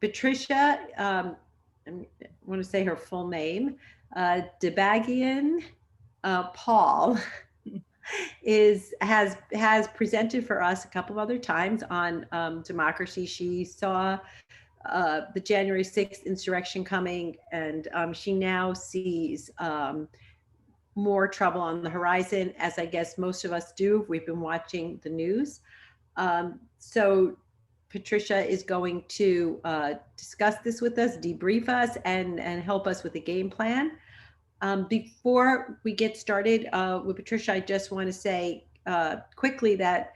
Patricia, I want to say her full name, Debagian Paul, has presented for us a couple of other times on democracy. She saw the January 6th insurrection coming, and she now sees more trouble on the horizon, as I guess most of us do. We've been watching the news. So Patricia is going to discuss this with us, debrief us, and help us with the game plan. Before we get started with Patricia, I just want to say quickly that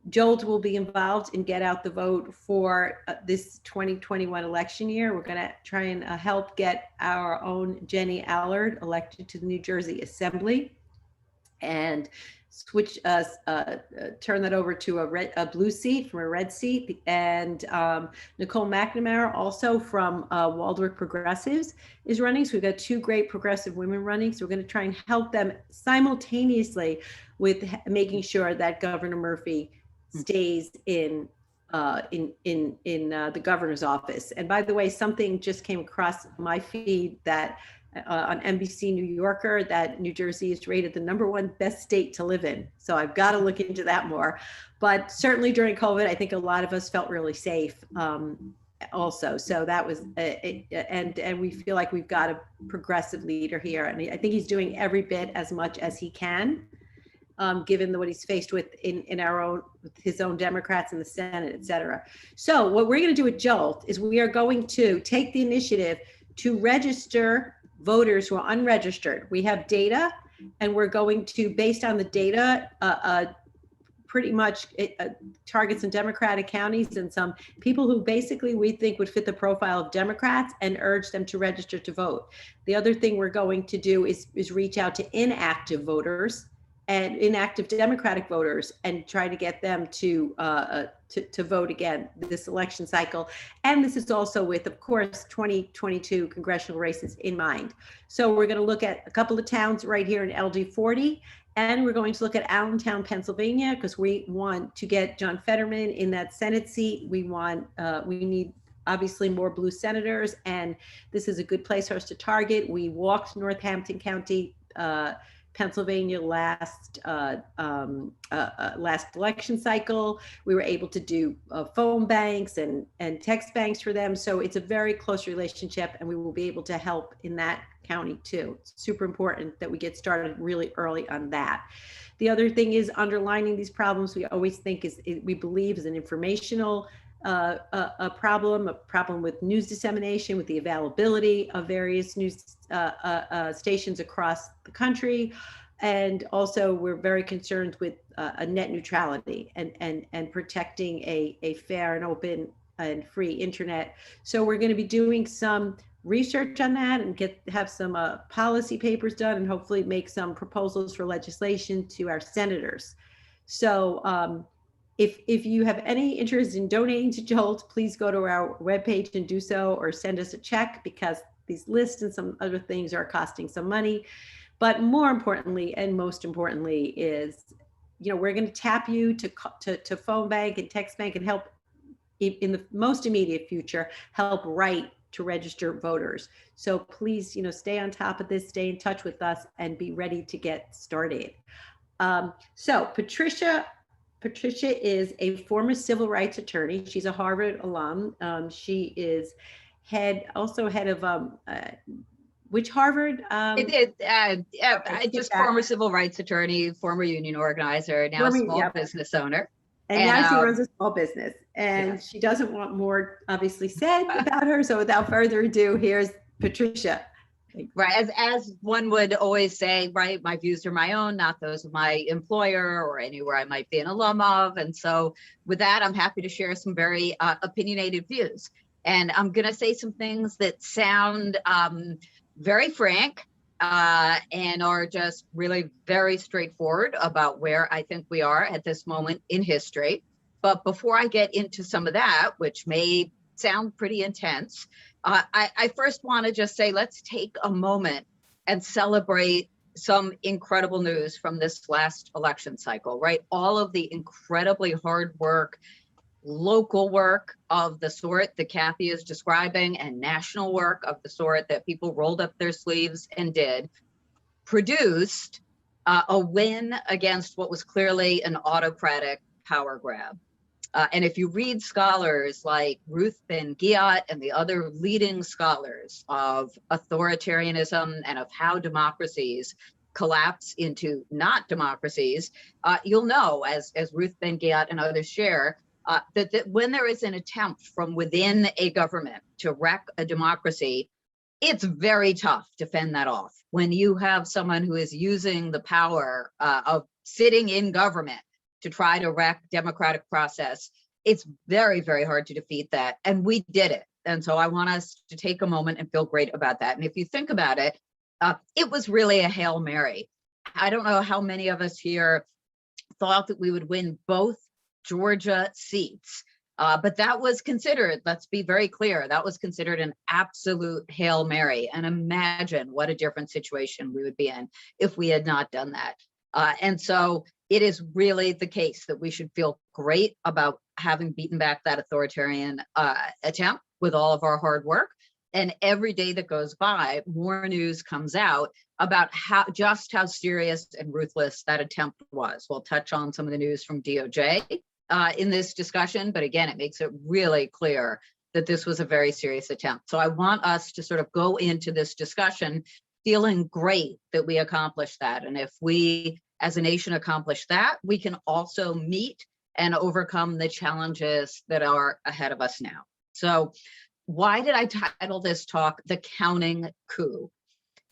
Jolt will be involved in Get Out the Vote for this 2021 election year. We're going to try and help get our own Jenny Allard elected to the New Jersey Assembly, and switch turn that over to a blue seat from a red seat. And Nicole McNamara, also from Waldwick Progressives, is running. So we've got two great progressive women running. So we're going to try and help them simultaneously with making sure that Governor Murphy stays in the governor's office. And by the way, something just came across my feed that on NBC New Yorker, that New Jersey is rated the #1 best state to live in. So I've got to look into that more. But certainly during COVID, I think a lot of us felt really safe also. So that was, and we feel like we've got a progressive leader here. I mean, I think he's doing every bit as much as he can, given what he's faced with in our own, with his own Democrats in the Senate, et cetera. So what we're going to do with Jolt is we are going to take the initiative to register voters who are unregistered. We have data, and we're going to, based on the data, pretty much target some Democratic counties and some people who basically we think would fit the profile of Democrats, and urge them to register to vote. The other thing we're going to do is reach out to inactive voters and inactive Democratic voters and try to get them to vote again this election cycle. And this is also with, of course, 2022 congressional races in mind. So we're going to look at a couple of towns right here in LD40, and we're going to look at Allentown, Pennsylvania, because we want to get John Fetterman in that Senate seat. We need obviously more blue senators, and this is a good place for us to target. We walked Northampton County, Pennsylvania last election cycle. We were able to do phone banks and text banks for them. So it's a very close relationship, and we will be able to help in that county too. It's super important that we get started really early on that. The other thing is underlining these problems. We always think we believe is an informational a problem with news dissemination, with the availability of various news stations across the country. And also we're very concerned with a net neutrality and protecting a fair and open and free internet. So we're going to be doing some research on that and have some policy papers done, and hopefully make some proposals for legislation to our senators. So if you have any interest in donating to Jolt, please go to our webpage and do so, or send us a check, because these lists and some other things are costing some money. But more importantly, and most importantly, is, we're going to tap you to phone bank and text bank and help in the most immediate future, help write to register voters. So please, stay on top of this, stay in touch with us, and be ready to get started. So Patricia is a former civil rights attorney. She's a Harvard alum. She is head of which Harvard? Just former civil rights attorney, former union organizer, now small business owner. And now she runs a small business, and she doesn't want more obviously said about her. So without further ado, here's Patricia. Right, as one would always say, right, my views are my own, not those of my employer or anywhere I might be an alum of. And so with that, I'm happy to share some very opinionated views. And I'm going to say some things that sound very frank and are just really very straightforward about where I think we are at this moment in history. But before I get into some of that, which may sound pretty intense, I first want to just say, let's take a moment and celebrate some incredible news from this last election cycle, right? All of the incredibly hard work local work of the sort that Kathy is describing and national work of the sort that people rolled up their sleeves and did, produced a win against what was clearly an autocratic power grab. And if you read scholars like Ruth Ben-Ghiat and the other leading scholars of authoritarianism and of how democracies collapse into not democracies, you'll know, as Ruth Ben-Ghiat and others share, that when there is an attempt from within a government to wreck a democracy, it's very tough to fend that off. When you have someone who is using the power of sitting in government to try to wreck democratic process, it's very, very hard to defeat that. And we did it. And so I want us to take a moment and feel great about that. And if you think about it, it was really a Hail Mary. I don't know how many of us here thought that we would win both Georgia seats. But that was considered, let's be very clear, that was considered an absolute Hail Mary. And imagine what a different situation we would be in if we had not done that. And so it is really the case that we should feel great about having beaten back that authoritarian attempt with all of our hard work. And every day that goes by, more news comes out about just how serious and ruthless that attempt was. We'll touch on some of the news from DOJ in this discussion, but again, it makes it really clear that this was a very serious attempt. So I want us to sort of go into this discussion feeling great that we accomplished that. And if we as a nation accomplish that, we can also meet and overcome the challenges that are ahead of us now. So why did I title this talk, The Counting Coup?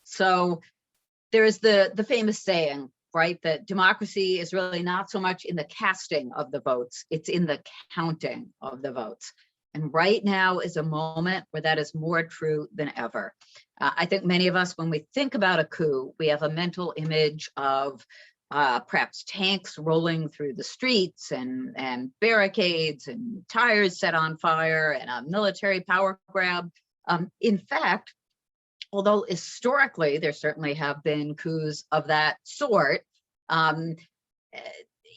So there's the famous saying, right, that democracy is really not so much in the casting of the votes, it's in the counting of the votes. And right now is a moment where that is more true than ever. I think many of us, when we think about a coup, we have a mental image of perhaps tanks rolling through the streets and barricades and tires set on fire and a military power grab. In fact, although historically there certainly have been coups of that sort,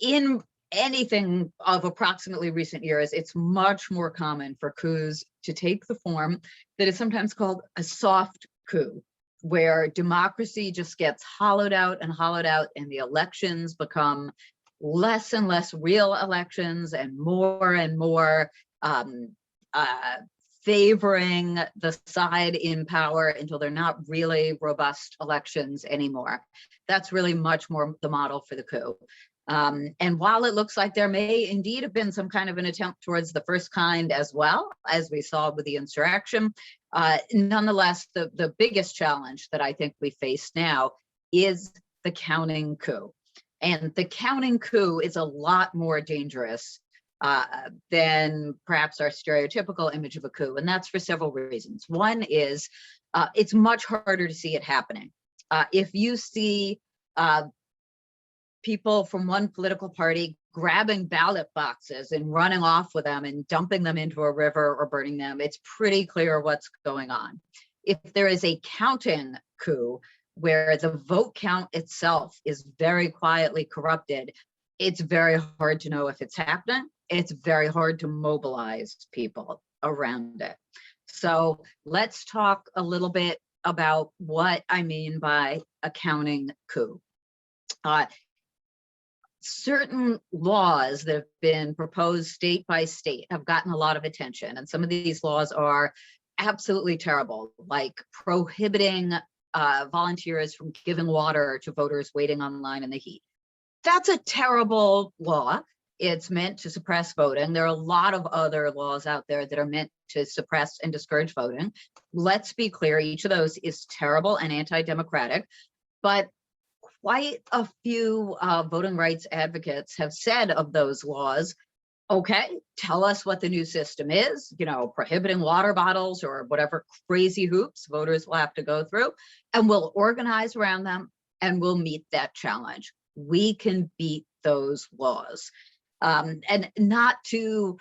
in anything of approximately recent years, it's much more common for coups to take the form that is sometimes called a soft coup, where democracy just gets hollowed out, and the elections become less and less real elections and more favoring the side in power until they're not really robust elections anymore. That's really much more the model for the coup. And while it looks like there may indeed have been some kind of an attempt towards the first kind as well, as we saw with the insurrection, nonetheless, the biggest challenge that I think we face now is the counting coup. And the counting coup is a lot more dangerous than perhaps our stereotypical image of a coup. And that's for several reasons. One is it's much harder to see it happening. If you see people from one political party grabbing ballot boxes and running off with them and dumping them into a river or burning them, it's pretty clear what's going on. If there is a counting coup where the vote count itself is very quietly corrupted, it's very hard to know if it's happening. It's very hard to mobilize people around it. So let's talk a little bit about what I mean by a counting coup. Certain laws that have been proposed state by state have gotten a lot of attention, and some of these laws are absolutely terrible, like prohibiting volunteers from giving water to voters waiting online in the heat. That's a terrible law. It's meant to suppress voting. There are a lot of other laws out there that are meant to suppress and discourage voting. Let's be clear, each of those is terrible and anti-democratic, but quite a few voting rights advocates have said of those laws, okay, tell us what the new system is, prohibiting water bottles or whatever crazy hoops voters will have to go through, and we'll organize around them and we'll meet that challenge. We can beat those laws. And not to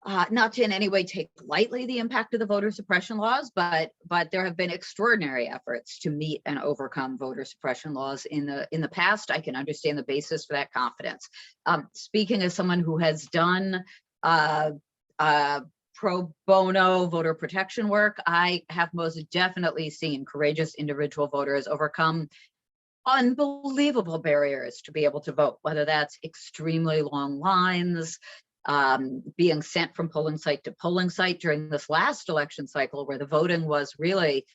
in any way take lightly the impact of the voter suppression laws, but there have been extraordinary efforts to meet and overcome voter suppression laws in the past. I can understand the basis for that confidence. Speaking as someone who has done uh, uh, pro bono voter protection work, I have most definitely seen courageous individual voters overcome unbelievable barriers to be able to vote, whether that's extremely long lines, being sent from polling site to polling site during this last election cycle where the voting was really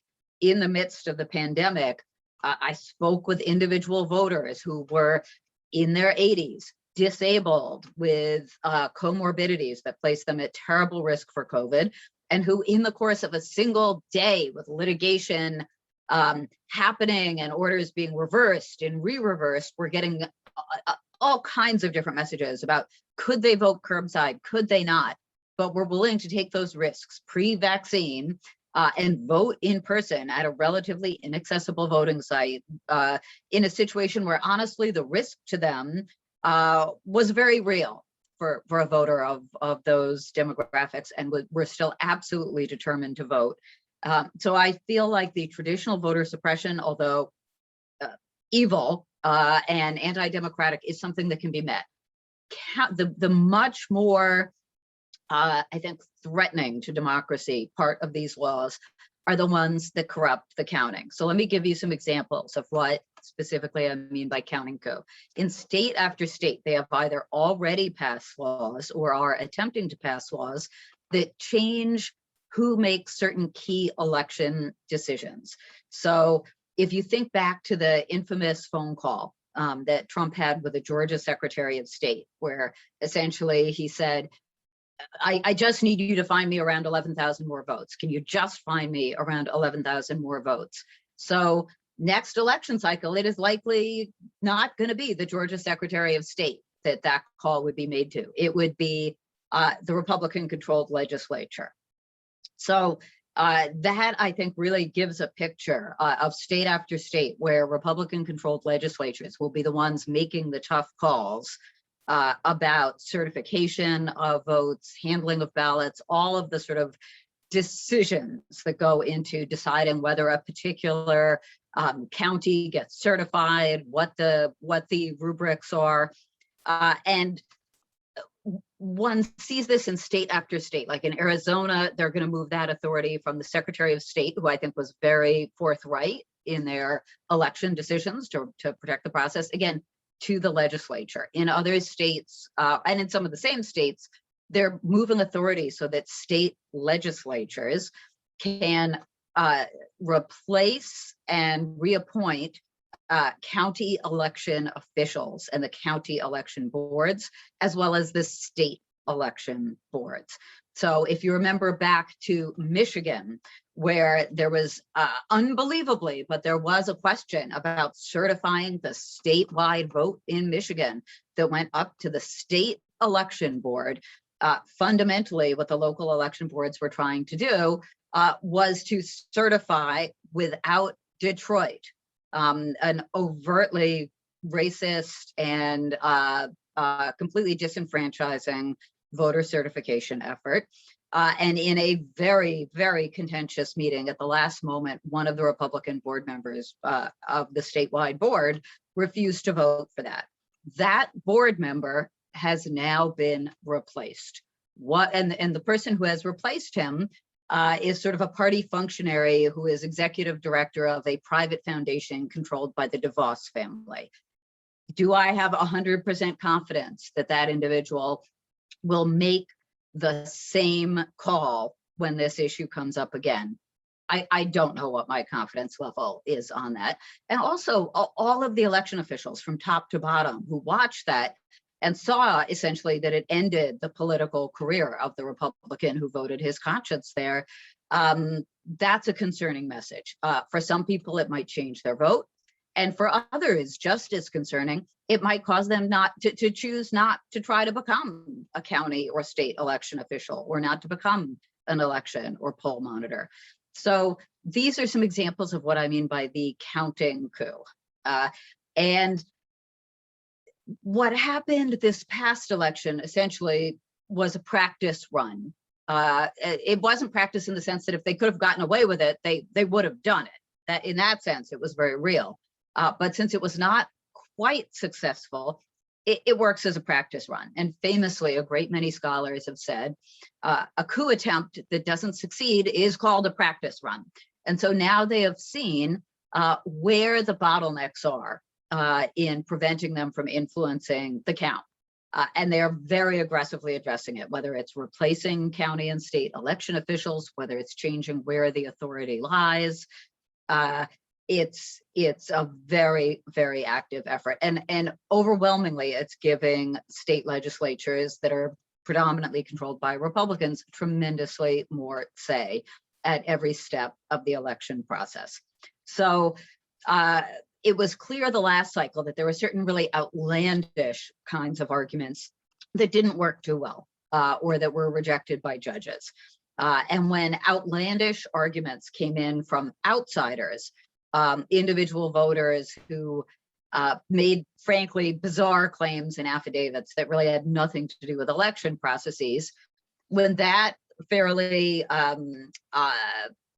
in the midst of the pandemic. I spoke with individual voters who were in their 80s, disabled, with comorbidities that placed them at terrible risk for COVID, and who in the course of a single day with litigation happening and orders being reversed and re-reversed, we're getting all kinds of different messages about could they vote curbside, could they not, but we're willing to take those risks pre-vaccine and vote in person at a relatively inaccessible voting site in a situation where honestly the risk to them was very real for a voter of those demographics, and we're still absolutely determined to vote. So I feel like the traditional voter suppression, although evil and anti-democratic, is something that can be met. The much more, I think, threatening to democracy part of these laws are the ones that corrupt the counting. So let me give you some examples of what specifically I mean by counting coup. In state after state, they have either already passed laws or are attempting to pass laws that change who makes certain key election decisions. So if you think back to the infamous phone call that Trump had with the Georgia Secretary of State, where essentially he said, I just need you to find me around 11,000 more votes. Can you just find me around 11,000 more votes? So next election cycle, it is likely not going to be the Georgia Secretary of State that call would be made to. It would be the Republican-controlled legislature. So that, I think, really gives a picture of state after state where Republican-controlled legislatures will be the ones making the tough calls about certification of votes, handling of ballots, all of the sort of decisions that go into deciding whether a particular county gets certified, what the rubrics are, and one sees this in state after state. Like in Arizona, they're going to move that authority from the Secretary of State, who I think was very forthright in their election decisions to protect the process, again, to the legislature. In other states, and in some of the same states, they're moving authority so that state legislatures can replace and reappoint county election officials and the county election boards, as well as the state election boards. So if you remember back to Michigan, where there was unbelievably, but there was a question about certifying the statewide vote in Michigan that went up to the state election board. Fundamentally, what the local election boards were trying to do was to certify without Detroit, an overtly racist and completely disenfranchising voter certification effort. And in a very, very contentious meeting at the last moment, one of the Republican board members of the statewide board refused to vote for that. That board member has now been replaced. And the person who has replaced him is sort of a party functionary who is executive director of a private foundation controlled by the DeVos family. Do I have 100% confidence that that individual will make the same call when this issue comes up again? I don't know what my confidence level is on that. And also all of the election officials from top to bottom who watched that and saw essentially that it ended the political career of the Republican who voted his conscience there. That's a concerning message. For some people, it might change their vote. And for others, just as concerning, it might cause them not to choose not to try to become a county or state election official, or not to become an election or poll monitor. So these are some examples of what I mean by the counting coup. And what happened this past election essentially was a practice run. It wasn't practice in the sense that if they could have gotten away with it, they would have done it. That in that sense, it was very real. But since it was not quite successful, it works as a practice run. And famously, a great many scholars have said a coup attempt that doesn't succeed is called a practice run. And so now they have seen where the bottlenecks are in preventing them from influencing the count. And they're very aggressively addressing it, whether it's replacing county and state election officials, whether it's changing where the authority lies. It's a very, very active effort. And overwhelmingly, it's giving state legislatures that are predominantly controlled by Republicans tremendously more say at every step of the election process. So it was clear the last cycle that there were certain really outlandish kinds of arguments that didn't work too well or that were rejected by judges. And when outlandish arguments came in from outsiders, individual voters who made, frankly, bizarre claims and affidavits that really had nothing to do with election processes, when that fairly out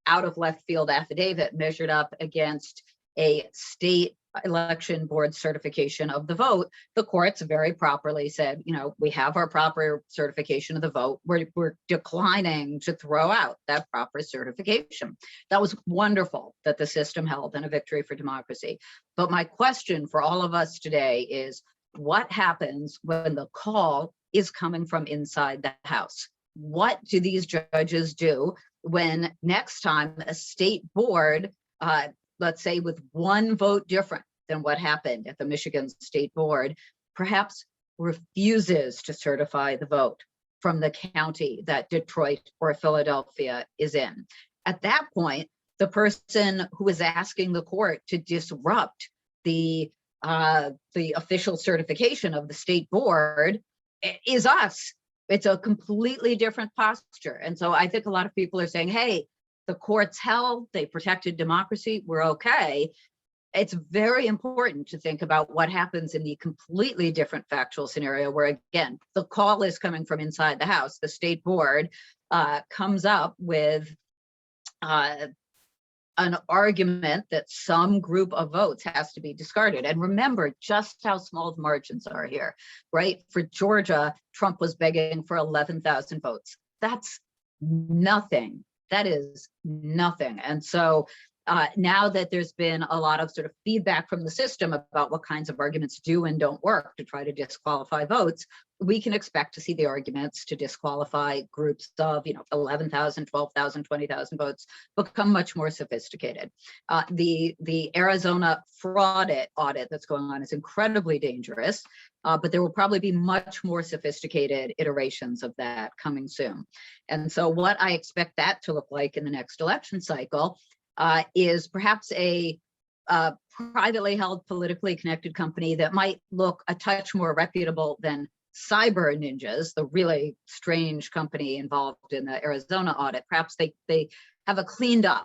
of left field affidavit measured up against a state election board certification of the vote, the courts very properly said, you know, we have our proper certification of the vote. We're declining to throw out that proper certification. That was wonderful that the system held and a victory for democracy. But my question for all of us today is, what happens when the call is coming from inside the House? What do these judges do when next time a state board, let's say with one vote different than what happened at the Michigan State Board, perhaps refuses to certify the vote from the county that Detroit or Philadelphia is in? At that point, the person who is asking the court to disrupt the official certification of the state board is us. It's a completely different posture. And so I think a lot of people are saying, hey, the courts held, they protected democracy, we're okay. It's very important to think about what happens in the completely different factual scenario where, again, the call is coming from inside the House. The state board comes up with an argument that some group of votes has to be discarded. And remember just how small the margins are here, right? For Georgia, Trump was begging for 11,000 votes. That's nothing. That is nothing. And so now that there's been a lot of sort of feedback from the system about what kinds of arguments do and don't work to try to disqualify votes, we can expect to see the arguments to disqualify groups of, 11,000, 12,000, 20,000 votes become much more sophisticated. The Arizona fraud audit that's going on is incredibly dangerous, but there will probably be much more sophisticated iterations of that coming soon. And so what I expect that to look like in the next election cycle is perhaps a privately held, politically connected company that might look a touch more reputable than Cyber Ninjas, the really strange company involved in the Arizona audit. Perhaps they have a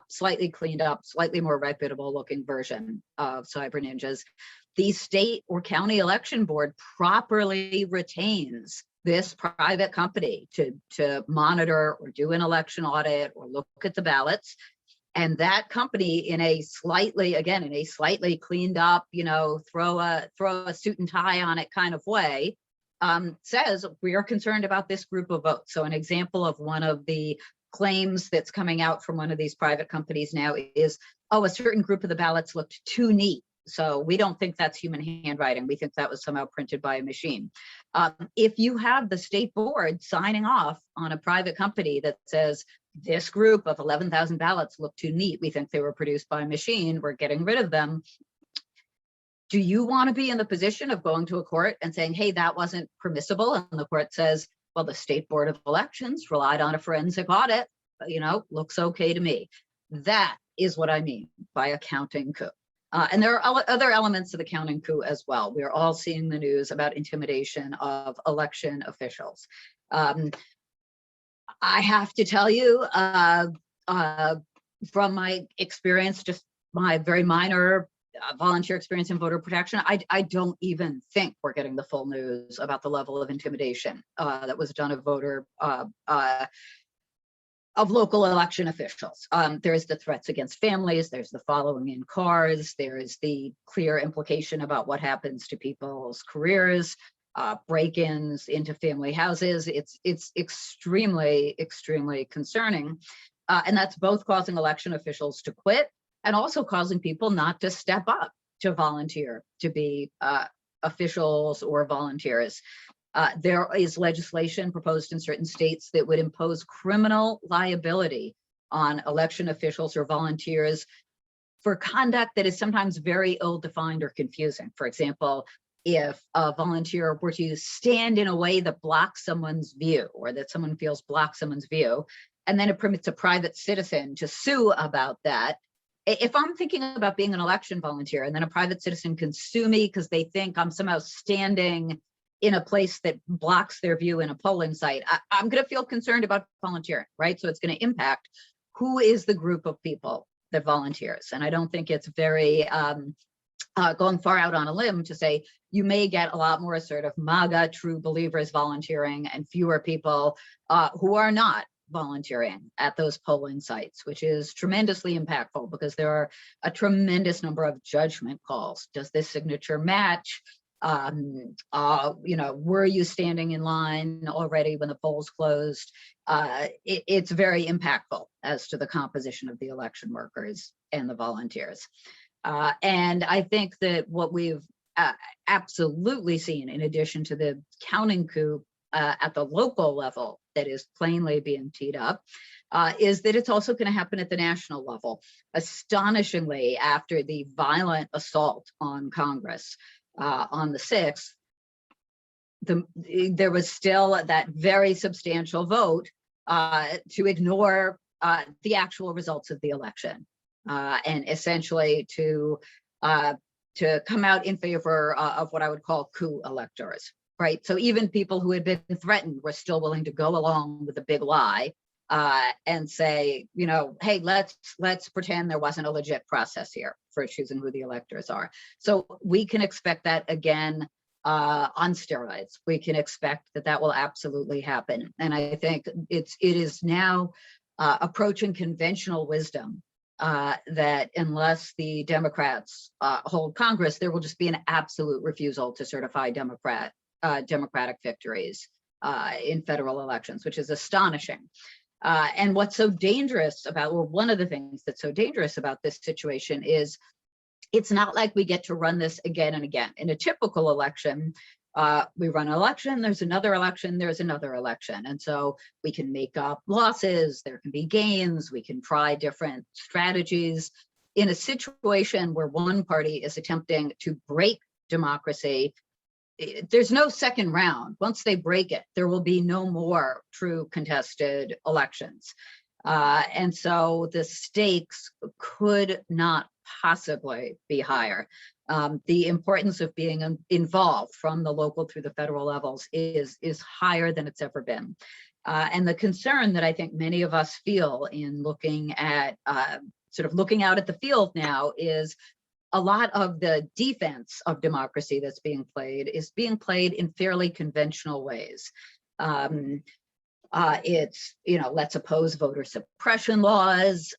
slightly cleaned up, slightly more reputable looking version of Cyber Ninjas. The state or county election board properly retains this private company to monitor or do an election audit or look at the ballots. And that company in a slightly cleaned up, throw a suit and tie on it kind of way, says we are concerned about this group of votes. So an example of one of the claims that's coming out from one of these private companies now is, oh, a certain group of the ballots looked too neat. So we don't think that's human handwriting. We think that was somehow printed by a machine. If you have the state board signing off on a private company that says, this group of 11,000 ballots look too neat, we think they were produced by a machine, we're getting rid of them. Do you want to be in the position of going to a court and saying, hey, that wasn't permissible? And the court says, well, the state board of elections relied on a forensic audit, looks okay to me. That is what I mean by a counting coup. And there are other elements of the counting coup as well. We're all seeing the news about intimidation of election officials. I have to tell you, from my experience, just my very minor volunteer experience in voter protection, I don't even think we're getting the full news about the level of intimidation that was done of voter of local election officials. There's the threats against families, there's the following in cars, there is the clear implication about what happens to people's careers, break-ins into family houses. It's extremely, extremely concerning. And that's both causing election officials to quit and also causing people not to step up to volunteer, to be officials or volunteers. There is legislation proposed in certain states that would impose criminal liability on election officials or volunteers for conduct that is sometimes very ill-defined or confusing. For example, if a volunteer were to stand in a way that blocks someone's view, or that someone feels blocks someone's view, and then it permits a private citizen to sue about that. If I'm thinking about being an election volunteer and then a private citizen can sue me because they think I'm somehow standing in a place that blocks their view in a polling site, I'm going to feel concerned about volunteering, right? So it's going to impact who is the group of people that volunteers. And I don't think it's very going far out on a limb to say you may get a lot more sort of MAGA true believers volunteering and fewer people who are not volunteering at those polling sites, which is tremendously impactful because there are a tremendous number of judgment calls. Does this signature match? Were you standing in line already when the polls closed? It's very impactful as to the composition of the election workers and the volunteers. And I think that what we've absolutely seen, in addition to the counting coup at the local level that is plainly being teed up, is that it's also going to happen at the national level. Astonishingly, after the violent assault on Congress on the 6th, there was still that very substantial vote to ignore the actual results of the election and essentially to come out in favor of what I would call coup electors, right? So even people who had been threatened were still willing to go along with the big lie and say, hey, let's pretend there wasn't a legit process here for choosing who the electors are. So we can expect that again on steroids. We can expect that will absolutely happen. And I think it is now approaching conventional wisdom that unless the Democrats hold Congress, there will just be an absolute refusal to certify Democratic victories in federal elections, which is astonishing. And what's so dangerous about, or one of the things that's so dangerous about this situation is it's not like we get to run this again and again. In a typical election, we run an election, there's another election, there's another election. And so we can make up losses, there can be gains, we can try different strategies. In a situation where one party is attempting to break democracy, there's no second round. Once they break it, there will be no more true contested elections. And so the stakes could not possibly be higher. The importance of being involved from the local through the federal levels is higher than it's ever been. And the concern that I think many of us feel in looking at looking out at the field now is a lot of the defense of democracy that's being played is being played in fairly conventional ways. It's, let's oppose voter suppression laws.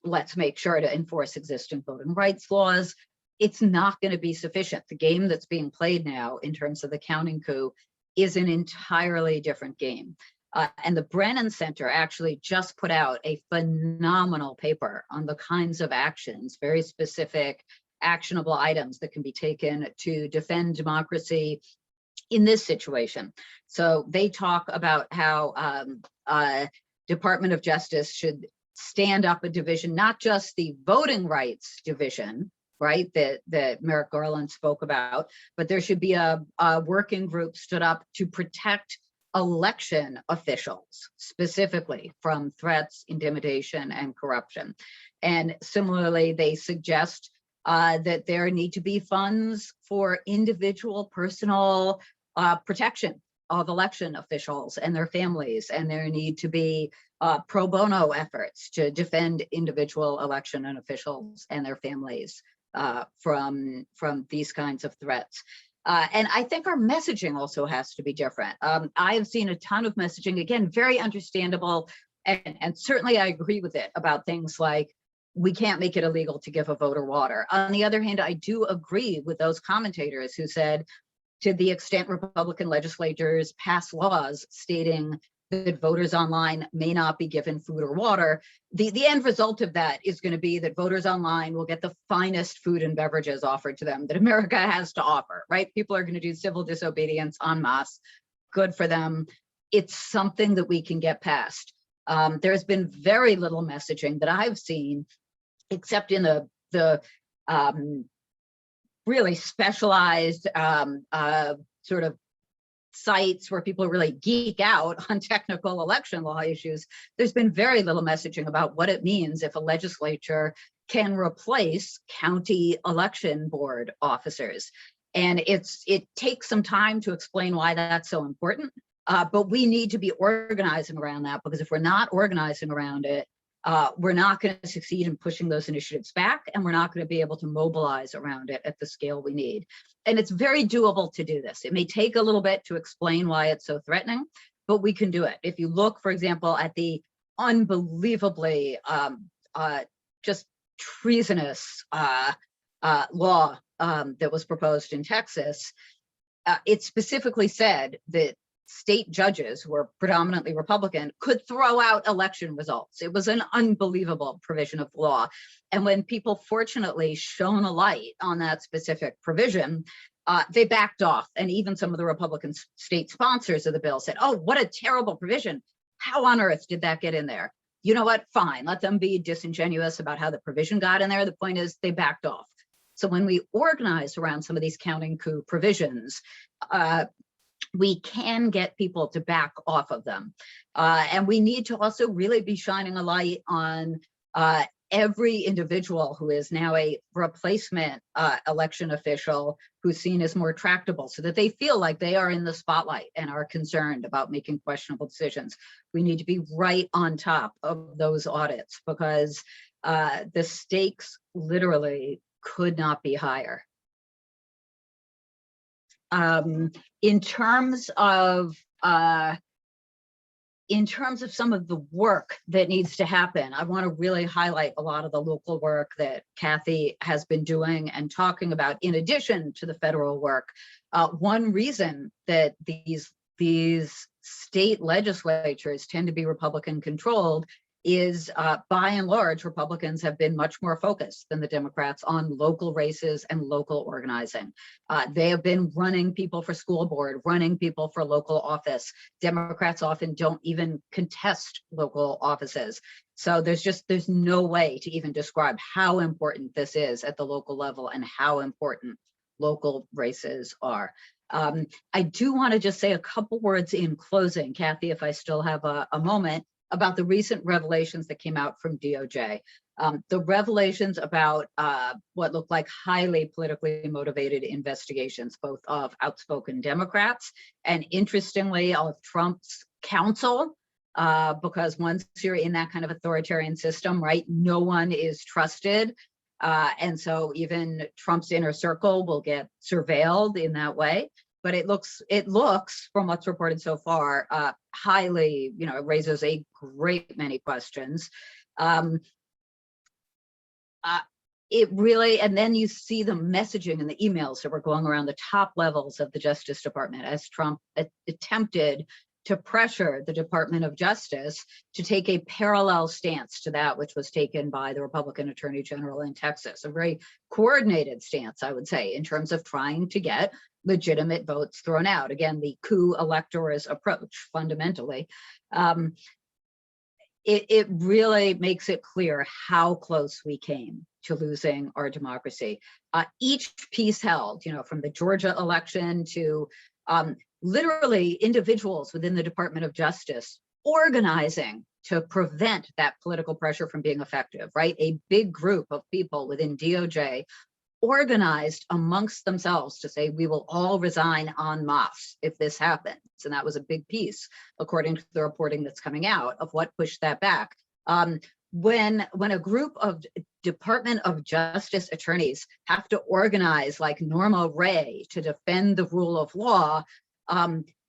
Let's make sure to enforce existing voting rights laws. It's not going to be sufficient. The game that's being played now in terms of the counting coup is an entirely different game. And the Brennan Center actually just put out a phenomenal paper on the kinds of actions, very specific, actionable items that can be taken to defend democracy in this situation. So they talk about how Department of Justice should stand up a division, not just the voting rights division, right, that Merrick Garland spoke about, but there should be a working group stood up to protect election officials specifically from threats, intimidation, and corruption. And similarly, they suggest that there need to be funds for individual personal protection of election officials and their families, and there need to be pro bono efforts to defend individual election and officials and their families from these kinds of threats. And I think our messaging also has to be different. I have seen a ton of messaging, again, very understandable And certainly I agree with it about things like we can't make it illegal to give a voter water. On the other hand, I do agree with those commentators who said, to the extent Republican legislators pass laws stating that voters online may not be given food or water, the end result of that is going to be that voters online will get the finest food and beverages offered to them that America has to offer, right? People are going to do civil disobedience en masse. Good for them. It's something that we can get past. There's been very little messaging that I've seen, except in the really specialized sort of sites where people really geek out on technical election law issues. There's been very little messaging about what it means if a legislature can replace county election board officers. And it takes some time to explain why that's so important, but we need to be organizing around that, because if we're not organizing around it, we're not going to succeed in pushing those initiatives back, and we're not going to be able to mobilize around it at the scale we need. And it's very doable to do this. It may take a little bit to explain why it's so threatening, but we can do it. If you look, for example, at the unbelievably just treasonous law that was proposed in Texas, it specifically said that state judges who were predominantly Republican could throw out election results. It was an unbelievable provision of the law. And when people fortunately shone a light on that specific provision, they backed off. And even some of the Republican state sponsors of the bill said, oh, what a terrible provision. How on earth did that get in there? You know what? Fine. Let them be disingenuous about how the provision got in there. The point is they backed off. So when we organize around some of these counting coup provisions, we can get people to back off of them. And we need to also really be shining a light on every individual who is now a replacement election official who's seen as more tractable, so that they feel like they are in the spotlight and are concerned about making questionable decisions. We need to be right on top of those audits, because the stakes literally could not be higher. In terms of some of the work that needs to happen, I want to really highlight a lot of the local work that Kathy has been doing and talking about, in addition to the federal work. One reason that these state legislatures tend to be Republican controlled is by and large, Republicans have been much more focused than the Democrats on local races and local organizing. They have been running people for school board, running people for local office. Democrats often don't even contest local offices. So there's no way to even describe how important this is at the local level and how important local races are. I do want to just say a couple words in closing, Kathy, if I still have a moment, about the recent revelations that came out from DOJ. The revelations about what looked like highly politically motivated investigations, both of outspoken Democrats and, interestingly, of Trump's counsel, because once you're in that kind of authoritarian system, right, no one is trusted. And so even Trump's inner circle will get surveilled in that way. But it looks from what's reported so far, highly, it raises a great many questions. It really, and then you see the messaging and the emails that were going around the top levels of the Justice Department as Trump attempted to pressure the Department of Justice to take a parallel stance to that which was taken by the Republican Attorney General in Texas, a very coordinated stance, I would say, in terms of trying to get legitimate votes thrown out. Again, the coup electors approach, fundamentally. It really makes it clear how close we came to losing our democracy. Each piece held, from the Georgia election to literally individuals within the Department of Justice organizing to prevent that political pressure from being effective, right? A big group of people within DOJ organized amongst themselves to say, we will all resign en masse if this happens. And that was a big piece, according to the reporting that's coming out, of what pushed that back. When a group of Department of Justice attorneys have to organize like Norma Ray to defend the rule of law,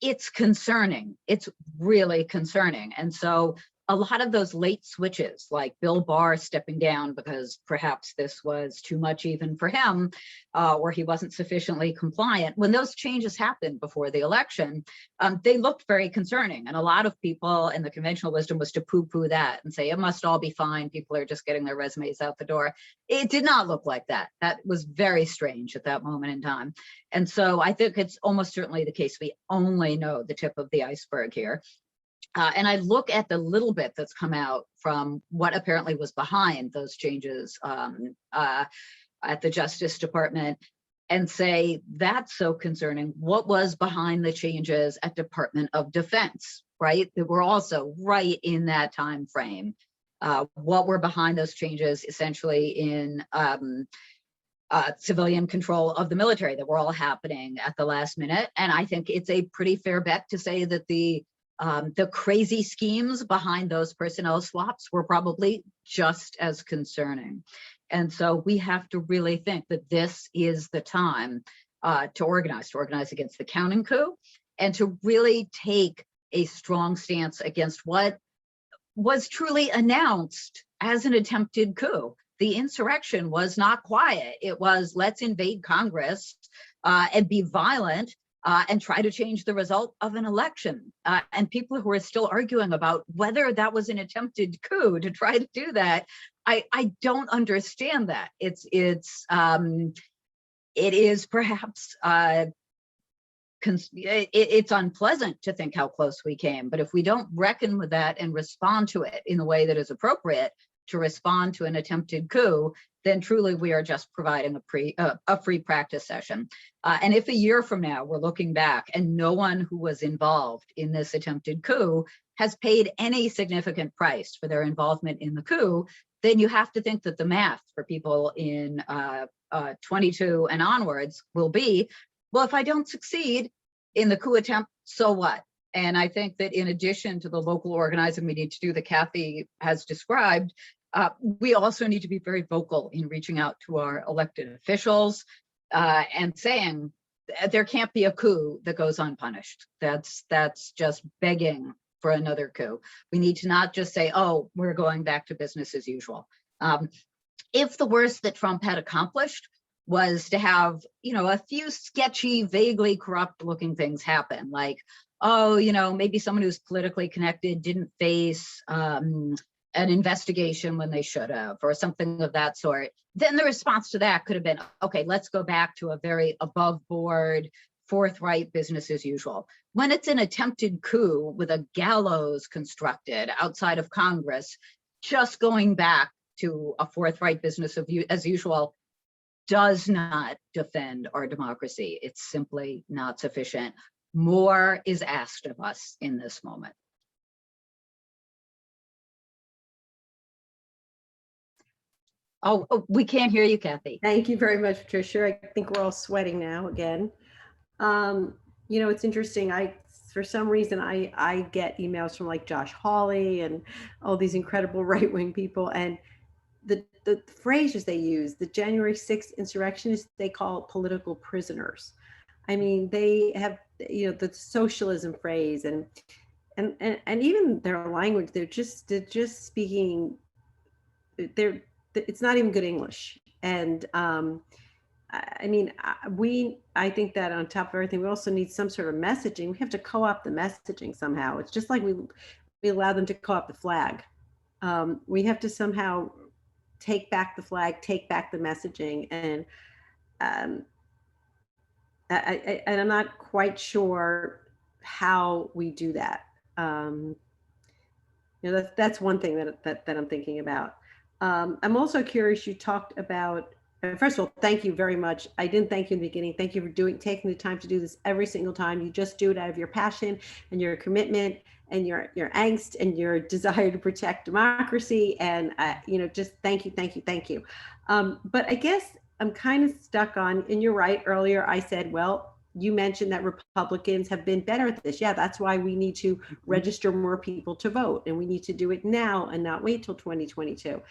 it's concerning. It's really concerning. And so a lot of those late switches, like Bill Barr stepping down because perhaps this was too much even for him, or he wasn't sufficiently compliant, when those changes happened before the election, they looked very concerning. And a lot of people, and the conventional wisdom was to poo-poo that and say, it must all be fine. People are just getting their resumes out the door. It did not look like that. That was very strange at that moment in time. And so I think it's almost certainly the case. We only know the tip of the iceberg here. And I look at the little bit that's come out from what apparently was behind those changes at the Justice Department and say, that's so concerning. What was behind the changes at Department of Defense, right? That were also right in that time frame. What were behind those changes essentially in civilian control of the military that were all happening at the last minute. And I think it's a pretty fair bet to say that the crazy schemes behind those personnel swaps were probably just as concerning. And so we have to really think that this is the time to organize against the counting coup, and to really take a strong stance against what was truly announced as an attempted coup. The insurrection was not quiet. It was, let's invade Congress and be violent and try to change the result of an election. And people who are still arguing about whether that was an attempted coup to try to do that, I don't understand that. It is perhaps it's unpleasant to think how close we came, but if we don't reckon with that and respond to it in the way that is appropriate to respond to an attempted coup, then truly we are just providing a free practice session. And if a year from now we're looking back and no one who was involved in this attempted coup has paid any significant price for their involvement in the coup, then you have to think that the math for people in 22 and onwards will be, well, if I don't succeed in the coup attempt, so what? And I think that in addition to the local organizing we need to do that Kathy has described, we also need to be very vocal in reaching out to our elected officials and saying there can't be a coup that goes unpunished. That's just begging for another coup. We need to not just say, oh, we're going back to business as usual. If the worst that Trump had accomplished was to have, a few sketchy, vaguely corrupt looking things happen, like, oh, maybe someone who's politically connected didn't face an investigation when they should have, or something of that sort, then the response to that could have been, okay, let's go back to a very above board, forthright business as usual. When it's an attempted coup with a gallows constructed outside of Congress, just going back to a forthright business as usual does not defend our democracy. It's simply not sufficient. More is asked of us in this moment. Oh, we can't hear you, Kathy. Thank you very much, Patricia. I think we're all sweating now again. It's interesting. For some reason, I get emails from like Josh Hawley and all these incredible right-wing people, and the phrases they use, the January 6th insurrectionists, they call political prisoners. I mean, they have, the socialism phrase and even their language, they're just speaking, it's not even good English. And I think that on top of everything, we also need some sort of messaging. We have to co-opt the messaging somehow. It's just like we allow them to co-opt the flag. We have to somehow take back the flag, take back the messaging. And I'm not quite sure how we do that. That's one thing that I'm thinking about. I'm also curious, you talked about, first of all, thank you very much. I didn't thank you in the beginning. Thank you for taking the time to do this every single time. You just do it out of your passion and your commitment and your angst and your desire to protect democracy. And, just thank you. But I guess I'm kind of stuck on, and you're right, earlier I said, well, you mentioned that Republicans have been better at this. Yeah, that's why we need to register more people to vote, and we need to do it now and not wait till 2022.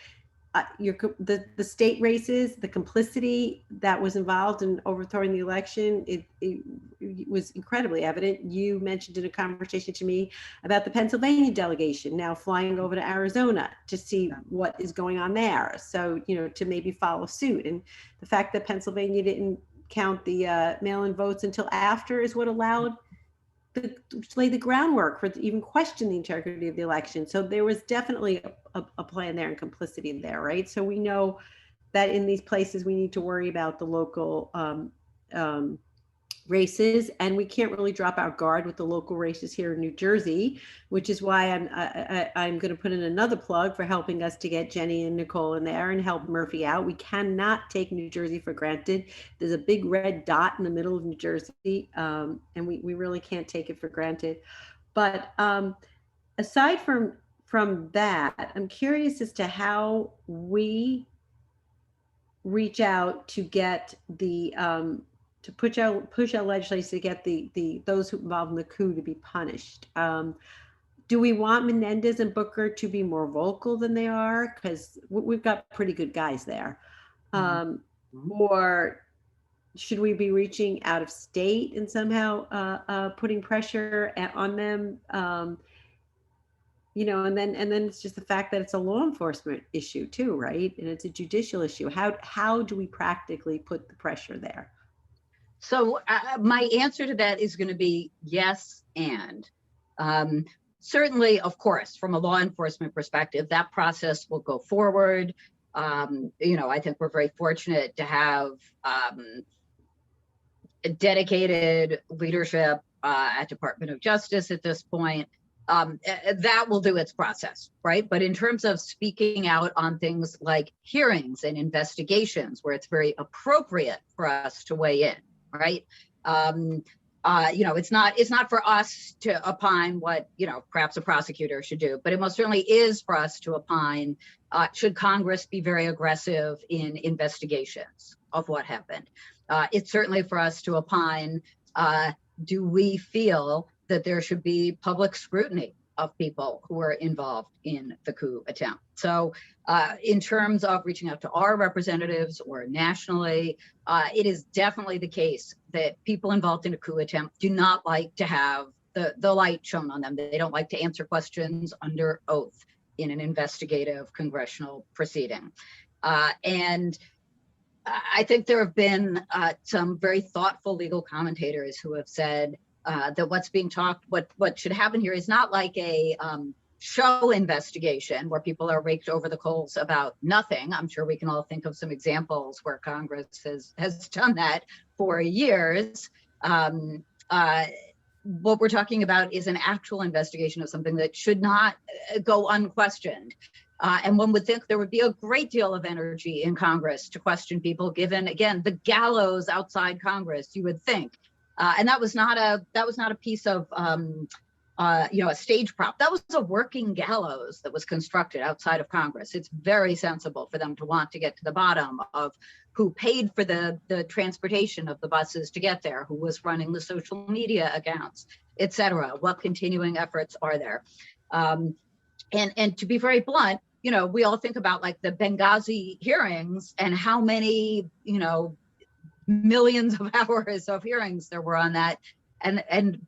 the state races, the complicity that was involved in overthrowing the election, it was incredibly evident. You mentioned in a conversation to me about the Pennsylvania delegation now flying over to Arizona to see what is going on there. So, to maybe follow suit. And the fact that Pennsylvania didn't count the mail-in votes until after is what allowed to lay the groundwork for even question the integrity of the election. So there was definitely a plan there and complicity there, right? So we know that in these places we need to worry about the local races, and we can't really drop our guard with the local races here in New Jersey, which is why I'm going to put in another plug for helping us to get Jenny and Nicole in there and help Murphy out. We cannot take New Jersey for granted. There's a big red dot in the middle of New Jersey, and we really can't take it for granted. But aside from that, I'm curious as to how we reach out to get the to push our legislators to get the those who involved in the coup to be punished. Do we want Menendez and Booker to be more vocal than they are? Because we've got pretty good guys there. Or should we be reaching out of state and somehow putting pressure on them? And then it's just the fact that it's a law enforcement issue too, right? And it's a judicial issue. How do we practically put the pressure there? So my answer to that is going to be yes, and certainly, of course, from a law enforcement perspective, that process will go forward. I think we're very fortunate to have dedicated leadership at Department of Justice at this point. That will do its process, right? But in terms of speaking out on things like hearings and investigations, where it's very appropriate for us to weigh in, right? It's not for us to opine what, perhaps a prosecutor should do, but it most certainly is for us to opine, should Congress be very aggressive in investigations of what happened? It's certainly for us to opine, do we feel that there should be public scrutiny of people who were involved in the coup attempt? So in terms of reaching out to our representatives or nationally, it is definitely the case that people involved in a coup attempt do not like to have the light shown on them. They don't like to answer questions under oath in an investigative congressional proceeding. And I think there have been some very thoughtful legal commentators who have said that what's being talked, what should happen here is not like a show investigation where people are raked over the coals about nothing. I'm sure we can all think of some examples where Congress has done that for years. What we're talking about is an actual investigation of something that should not go unquestioned. And one would think there would be a great deal of energy in Congress to question people, given, again, the gallows outside Congress, you would think. And that was not a piece of a stage prop. That was a working gallows that was constructed outside of Congress. It's very sensible for them to want to get to the bottom of who paid for the transportation of the buses to get there, who was running the social media accounts, et cetera. What continuing efforts are there? And to be very blunt, we all think about like the Benghazi hearings and how many, millions of hours of hearings there were on that. And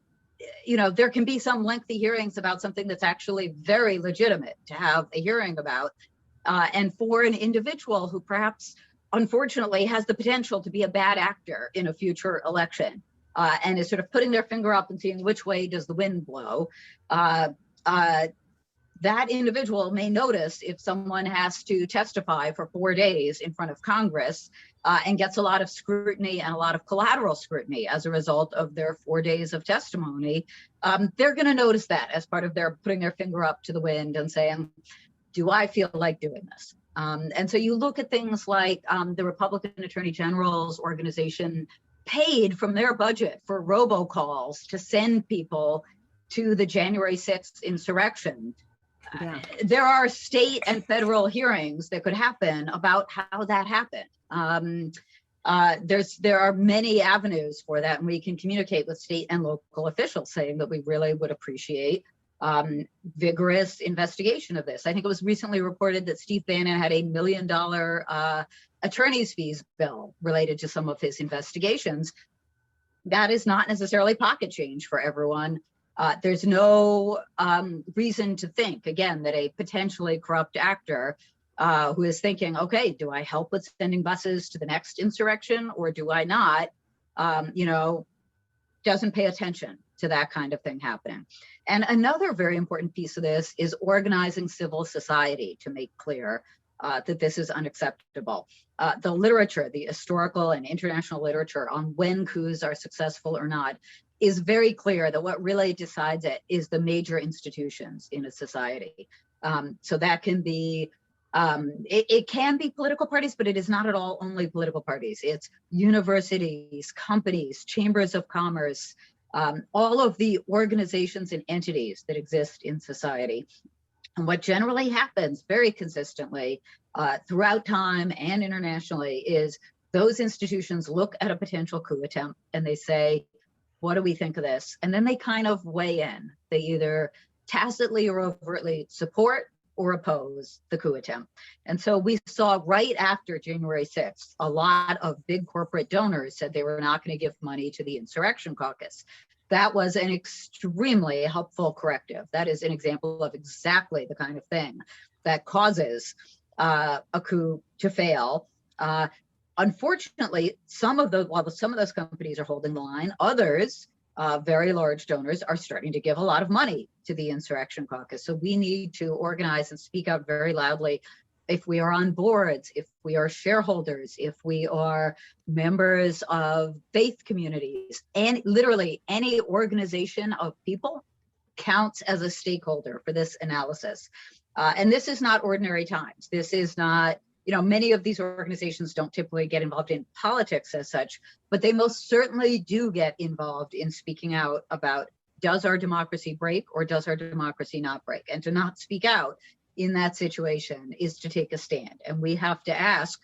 there can be some lengthy hearings about something that's actually very legitimate to have a hearing about. And for an individual who perhaps, unfortunately, has the potential to be a bad actor in a future election and is sort of putting their finger up and seeing which way does the wind blow, that individual may notice if someone has to testify for 4 days in front of Congress and gets a lot of scrutiny and a lot of collateral scrutiny as a result of their 4 days of testimony, they're going to notice that as part of their putting their finger up to the wind and saying, do I feel like doing this? And so you look at things like the Republican Attorney General's organization paid from their budget for robocalls to send people to the January 6th insurrection. Yeah. There are state and federal hearings that could happen about how that happened. There are many avenues for that, and we can communicate with state and local officials saying that we really would appreciate vigorous investigation of this. I think it was recently reported that Steve Bannon had $1 million attorney's fees bill related to some of his investigations. That is not necessarily pocket change for everyone. There's no reason to think, again, that a potentially corrupt actor who is thinking, okay, do I help with sending buses to the next insurrection or do I not, doesn't pay attention to that kind of thing happening. And another very important piece of this is organizing civil society to make clear that this is unacceptable. The literature, the historical and international literature on when coups are successful or not is very clear that what really decides it is the major institutions in a society. So that can be, it can be political parties, but it is not at all only political parties. It's universities, companies, chambers of commerce, all of the organizations and entities that exist in society. And what generally happens very consistently throughout time and internationally is those institutions look at a potential coup attempt and they say, what do we think of this? And then they kind of weigh in. They either tacitly or overtly support or oppose the coup attempt. And so we saw right after January 6th, a lot of big corporate donors said they were not going to give money to the insurrection caucus. That was an extremely helpful corrective. That is an example of exactly the kind of thing that causes a coup to fail. Unfortunately, while some of those companies are holding the line, others, very large donors, are starting to give a lot of money to the insurrection caucus. So we need to organize and speak out very loudly. If we are on boards, if we are shareholders, if we are members of faith communities, and literally any organization of people counts as a stakeholder for this analysis. And this is not ordinary times. This is not, many of these organizations don't typically get involved in politics as such, but they most certainly do get involved in speaking out about, does our democracy break or does our democracy not break? And to not speak out in that situation is to take a stand. And we have to ask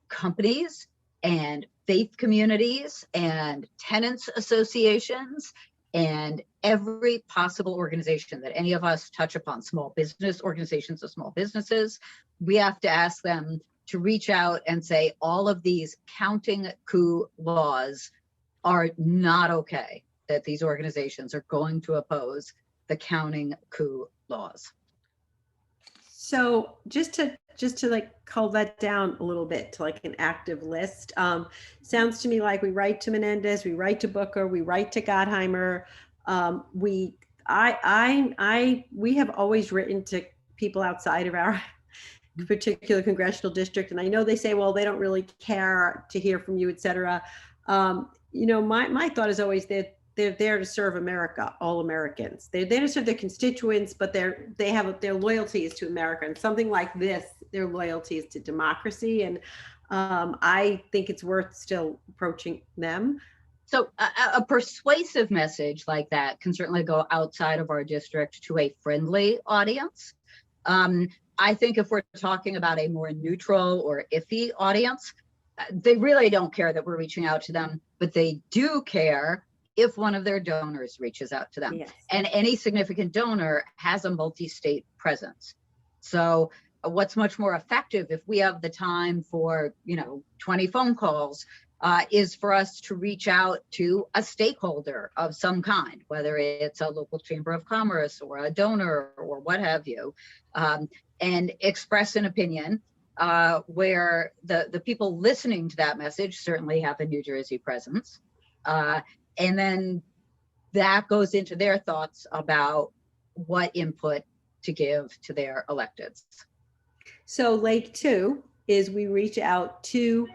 companies and faith communities and tenants associations and every possible organization that any of us touch upon, small business organizations of small businesses, we have to ask them to reach out and say, all of these counting coup laws are not okay, that these organizations are going to oppose the counting coup laws. So just to like cull that down a little bit to like an active list, sounds to me like we write to Menendez, we write to Booker, we write to Gottheimer. We have always written to people outside of our particular congressional district, and I know they say, well, they don't really care to hear from you, et cetera. My thought is always that they're there to serve America, all Americans. They're there to serve their constituents, but their loyalty is to America. And something like this, their loyalty is to democracy. And I think it's worth still approaching them. So a persuasive message like that can certainly go outside of our district to a friendly audience. I think if we're talking about a more neutral or iffy audience, they really don't care that we're reaching out to them, but they do care if one of their donors reaches out to them. Yes. And any significant donor has a multi-state presence. So what's much more effective if we have the time for 20 phone calls is for us to reach out to a stakeholder of some kind, whether it's a local chamber of commerce or a donor or what have you, and express an opinion where the people listening to that message certainly have a New Jersey presence. And then that goes into their thoughts about what input to give to their electeds. So Lake 2 is we reach out to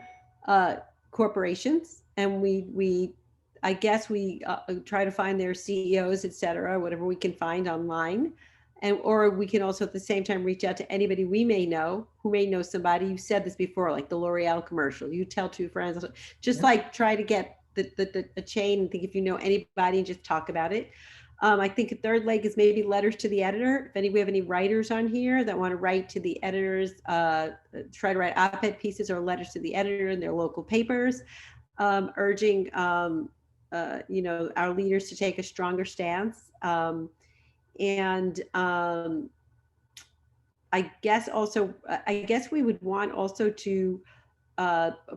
corporations and we try to find their CEOs, et cetera, whatever we can find online. Or we can also at the same time reach out to anybody we may know who may know somebody. You said this before, like the L'Oreal commercial, you tell two friends, just like try to get the chain and think if you know anybody and just talk about it. I think a third leg is maybe letters to the editor. If we have any writers on here that want to write to the editors, try to write op-ed pieces or letters to the editor in their local papers, urging our leaders to take a stronger stance. And I guess also, I guess we would want also to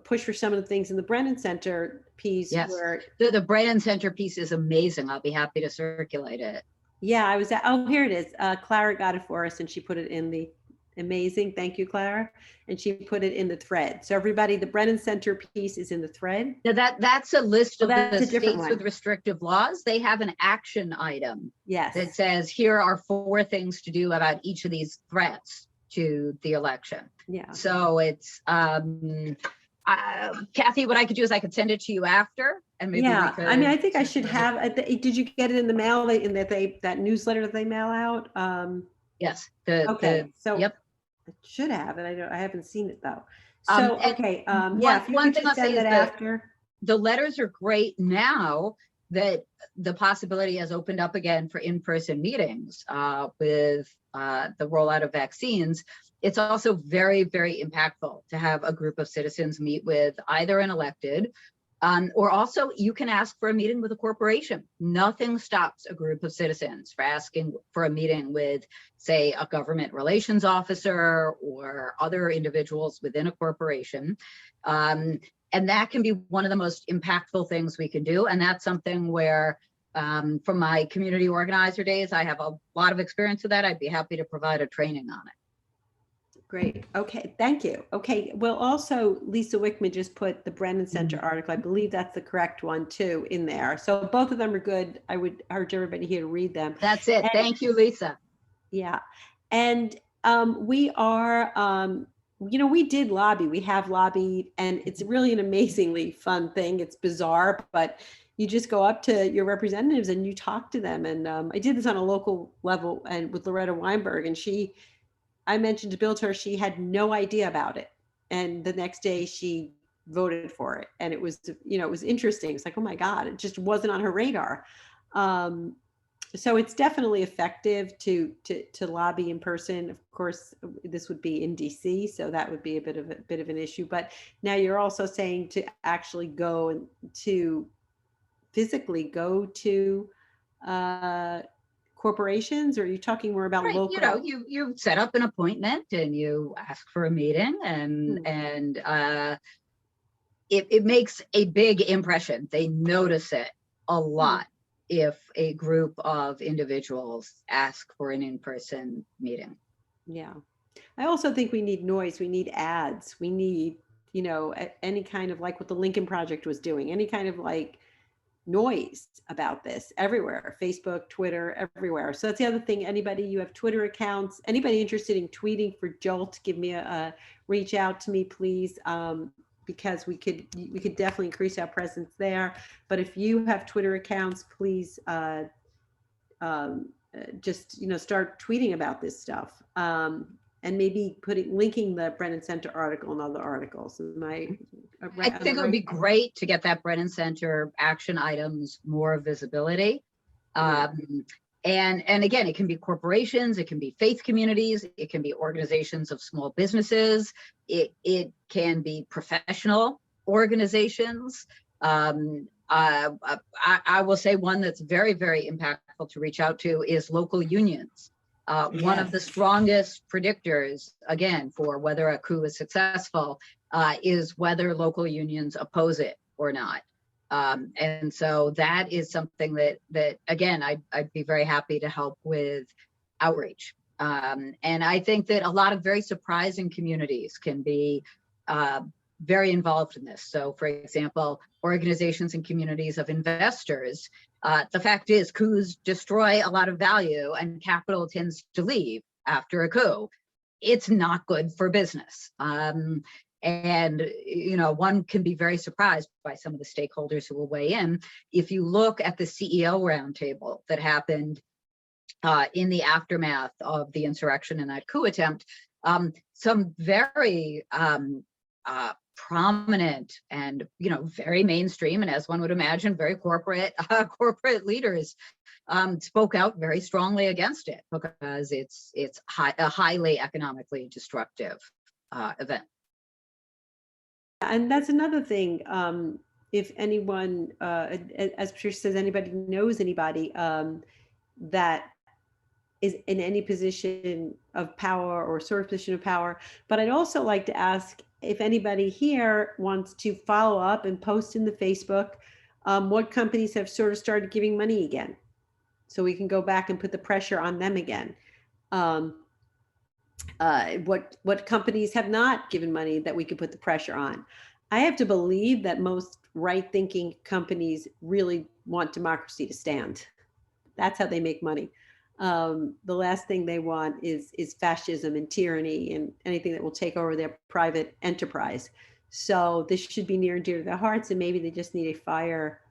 push for some of the things in the Brennan Center piece Yes, where, the Brennan Center piece is amazing. I'll be happy to circulate it. yeah, I was at, oh, here it is. Clara got it for us and she put it in the, amazing. Thank you, Clara. And she put it in the thread. So everybody, the Brennan Center piece is in the thread. Now that's a list Oh, of that's the a different states one. with restrictive laws. They have an action item Yes. that says, here are 4 things to do about each of these threats to the election. Yeah. So it's, Kathy, what I could do is I could send it to you after, and maybe we Yeah. could. I mean, I think I should have, did you get it in the mail in that that newsletter that they mail out? Yes. Okay. So yep. I should have it. I haven't seen it though. So, okay. Yeah. If you one could thing just I'll say send is that after. the letters are great now that the possibility has opened up again for in-person meetings with the rollout of vaccines. It's also very, very impactful to have a group of citizens meet with either an elected, or also you can ask for a meeting with a corporation. Nothing stops a group of citizens for asking for a meeting with, say, a government relations officer or other individuals within a corporation. And that can be one of the most impactful things we can do. And that's something where, from my community organizer days, I have a lot of experience with that. I'd be happy to provide a training on it. Great. Okay. Thank you. Okay. Well, also Lisa Wickman just put the Brennan Center article. I believe that's the correct one too in there. So both of them are good. I would urge everybody here to read them. That's it. And, thank you, Lisa. Yeah. And we are, we did lobby. We have lobbied, and it's really an amazingly fun thing. It's bizarre, but you just go up to your representatives and you talk to them. And I did this on a local level and with Loretta Weinberg, and I mentioned to Bill to her, she had no idea about it. And the next day she voted for it. And it was, it was interesting. It's like, oh my God, it just wasn't on her radar. So it's definitely effective to lobby in person. Of course, this would be in DC, so that would be a bit of an issue. But now you're also saying to actually go and to physically go to corporations, or are you talking more about right, local? You set up an appointment and you ask for a meeting, and it makes a big impression. They notice it a lot if a group of individuals ask for an in-person meeting. Yeah. I also think we need noise. We need ads. We need, any kind of like what the Lincoln Project was doing, any kind of like noise about this everywhere, Facebook, Twitter, everywhere. So that's the other thing. Anybody, you have Twitter accounts, anybody interested in tweeting for Jolt, give me reach out to me, please. Because we could definitely increase our presence there. But if you have Twitter accounts, please just start tweeting about this stuff, and maybe linking the Brennan Center article and other articles. I think it would be great to get that Brennan Center action items more visibility. And again, it can be corporations, it can be faith communities, it can be organizations of small businesses, it can be professional organizations. I will say one that's very, very impactful to reach out to is local unions. Yes. One of the strongest predictors, again, for whether a coup is successful is whether local unions oppose it or not. And so that is something that again, I'd be very happy to help with outreach. And I think that a lot of very surprising communities can be very involved in this. So for example, organizations and communities of investors, the fact is coups destroy a lot of value and capital tends to leave after a coup. It's not good for business. And, one can be very surprised by some of the stakeholders who will weigh in. If you look at the CEO roundtable that happened in the aftermath of the insurrection and that coup attempt, some very prominent and, very mainstream, and as one would imagine, very corporate leaders spoke out very strongly against it because it's a highly economically destructive event. And that's another thing. If anyone, as Patricia says, anybody knows anybody that is in any position of power or sort of position of power. But I'd also like to ask if anybody here wants to follow up and post in the Facebook what companies have sort of started giving money again, so we can go back and put the pressure on them again. What companies have not given money that we could put the pressure on. I have to believe that most right-thinking companies really want democracy to stand. That's how they make money. The last thing they want is fascism and tyranny and anything that will take over their private enterprise. So this should be near and dear to their hearts, and maybe they just need a fire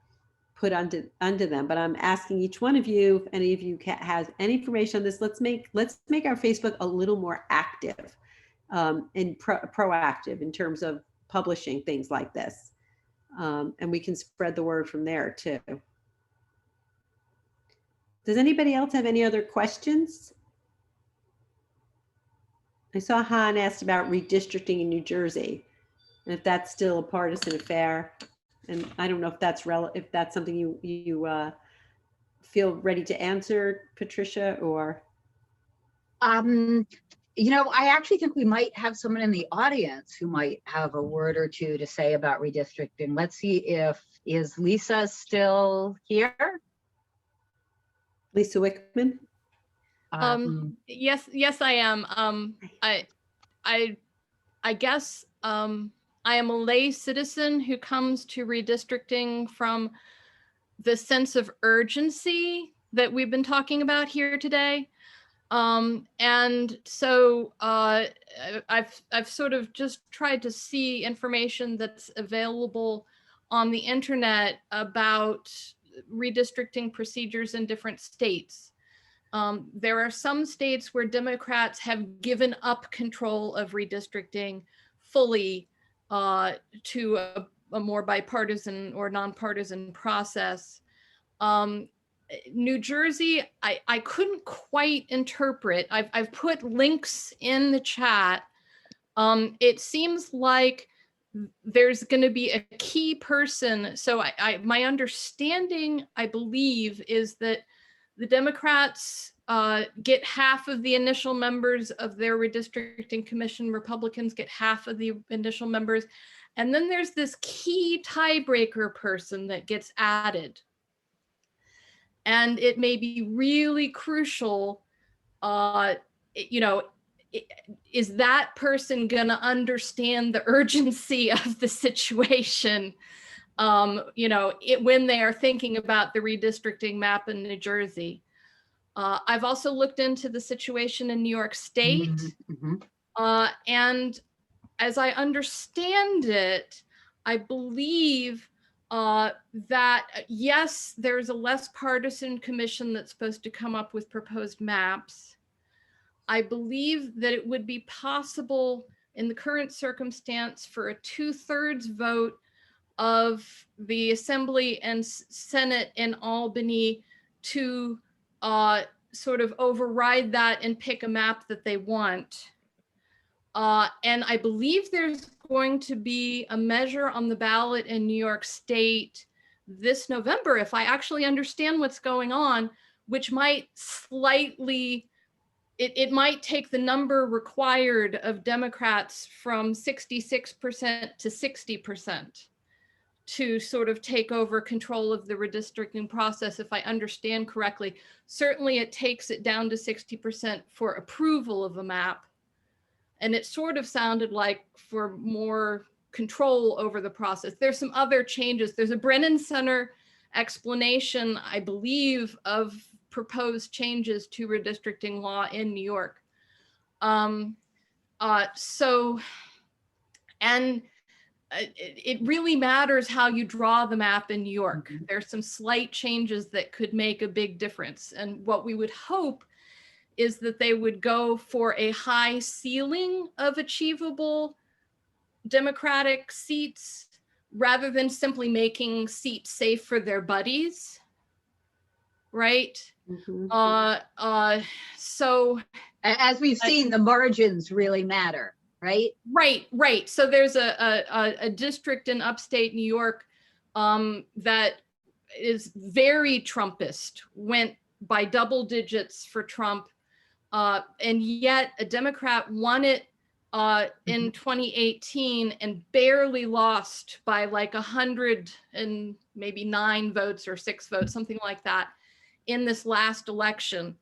put under them. But I'm asking each one of you, if any of you has any information on this, let's make our Facebook a little more active and proactive in terms of publishing things like this. And we can spread the word from there too. Does anybody else have any other questions? I saw Han asked about redistricting in New Jersey, and if that's still a partisan affair. And I don't know if that's if that's something you feel ready to answer, Patricia, or. You know, I actually think we might have someone in the audience who might have a word or two to say about redistricting. Let's see is Lisa still here? Lisa Wickman? Yes, I am. I guess I am a lay citizen who comes to redistricting from the sense of urgency that we've been talking about here today. And so I've sort of just tried to see information that's available on the internet about redistricting procedures in different states. There are some states where Democrats have given up control of redistricting fully to a more bipartisan or nonpartisan process. New Jersey, I couldn't quite interpret. I've put links in the chat. It seems like there's going to be a key person. So my understanding, I believe, is that the Democrats get half of the initial members of their redistricting commission. Republicans get half of the initial members. And then there's this key tiebreaker person that gets added. And it may be really crucial, is that person gonna understand the urgency of the situation, when they are thinking about the redistricting map in New Jersey. I've also looked into the situation in New York State. And as I understand it, I believe that yes, there's a less partisan commission that's supposed to come up with proposed maps. I believe that it would be possible in the current circumstance for a 2/3 vote of the Assembly and Senate in Albany to sort of override that and pick a map that they want. And I believe there's going to be a measure on the ballot in New York State this November, if I actually understand what's going on, which might slightly, it might take the number required of Democrats from 66% to 60% to sort of take over control of the redistricting process, if I understand correctly. Certainly it takes it down to 60% for approval of a map. And it sort of sounded like for more control over the process. There's some other changes. There's a Brennan Center explanation, I believe, of proposed changes to redistricting law in New York. It really matters how you draw the map in New York. There's some slight changes that could make a big difference. And what we would hope is that they would go for a high ceiling of achievable Democratic seats rather than simply making seats safe for their buddies, right? So as we've seen, the margins really matter, right? Right. So there's a district in upstate New York that is very Trumpist, went by double digits for Trump And yet a Democrat won it in 2018 and barely lost by like 100 and maybe 9 votes or 6 votes, something like that, in this last election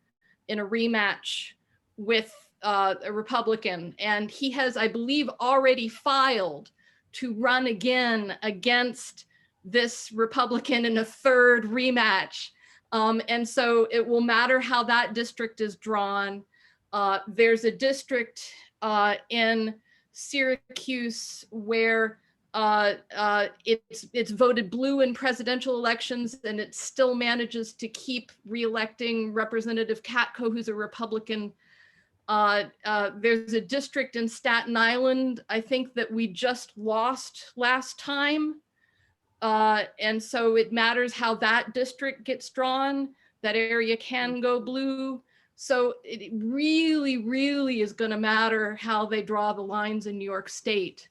in a rematch with a Republican. And he has, I believe, already filed to run again against this Republican in a 3rd rematch. And so it will matter how that district is drawn. There's a district in Syracuse where it's voted blue in presidential elections, and it still manages to keep reelecting Representative Katko, who's a Republican. There's a district in Staten Island, I think, that we just lost last time. And so it matters how that district gets drawn. That area can go blue. So it really, really is going to matter how they draw the lines in New York State.